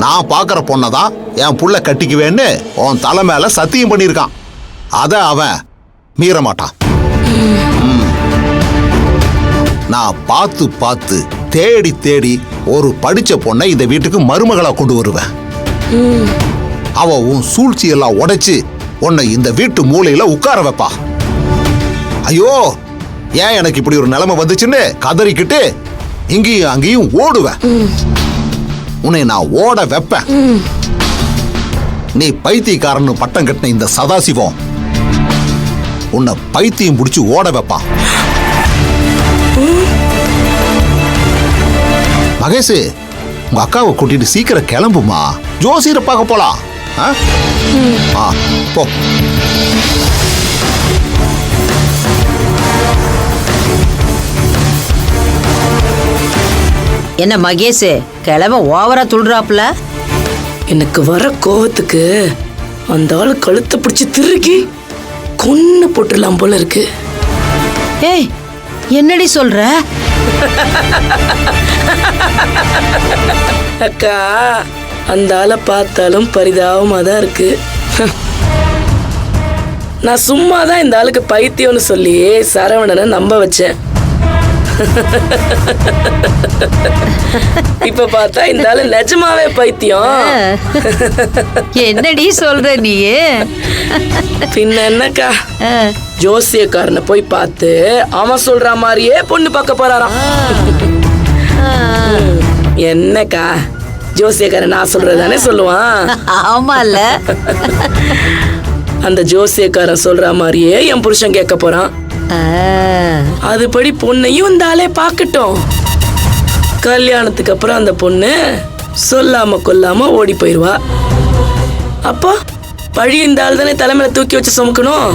நான் பாக்குற பொண்ணதான் என் புள்ள கட்டிக்குவேன்னு உன் தலை மேல சத்தியம் பண்ணிருக்கான். அத அவன் மீற மாட்டான். நான் பார்த்து பார்த்து தேடி தேடி ஒரு படிச்ச பொண்ணை இந்த வீட்டுக்கு மருமகளா கொண்டு வருவேன். அவ உன் சூழ்ச்சி எல்லாம் உடைச்சு உன்னை இந்த வீட்டு மூலையில உட்கார வைப்பா. ஐயோ, ஏன் எனக்கு இப்படி ஒரு நிலைமை வந்துச்சுன்னு கதறிக்கிட்டு இங்கேயும் அங்கேயும் ஓடுவேன். உன்னை நான் ஓட வைப்பேன். நீ பைத்தியக்காரன்னு பட்டம் கட்டின இந்த சதாசிவம் உன்னை பைத்தியம் பிடிச்சு ஓட வைப்பான். மகேஷ், உங்க அக்காவை கூட்டிட்டு சீக்கிரம் கிளம்புமா, ஜோசியரை பார்க்க போலாம். போ. என்ன மகேஷ், கிளம்ப ஓவரா துள்றாப்ல? எனக்கு வர கோவத்துக்கு அந்த ஆளு கழுத்தை பிடிச்சி திருக்கி கொன்னு போட்டுடலாம் போல இருக்கு. ஏய், என்னடி சொல்ற? அக்கா, அந்த ஆளை பார்த்தாலும் பரிதாபமா தான் இருக்கு. நான் சும்மாதான் இந்த ஆளுக்கு பைத்தியம்னு சொல்லி சரவணனை நம்ப வச்சேன். இப்ப பார்த்தா இந்த ஆளு நிஜமாவே பைத்தியம். என்னடி சொல்ற நீ? பின்ன என்னக்கா, ஜோசியக்காரனை போய் பார்த்து அவன் சொல்ற மாதிரியே பொண்ணு பார்க்க போறாராம். என்னக்கா, ஜோசியக்காரன் நான் சொல்றதானே சொல்லுவான். ஆமால, அந்த ஜோசியக்காரன் சொல்ற மாதிரியே என் புருஷன் கேட்க போறான். அதுபடி பொண்ணையும் இந்த ஆளே பார்க்கட்டும். கல்யாணத்துக்கு அப்புறம் அந்த பொண்ணு சொல்லாம கொல்லாம ஓடி போயிருவா. அப்போ பழி இந்த ஆள் தானே தலைமையில தூக்கி வச்சு சுமக்கணும்.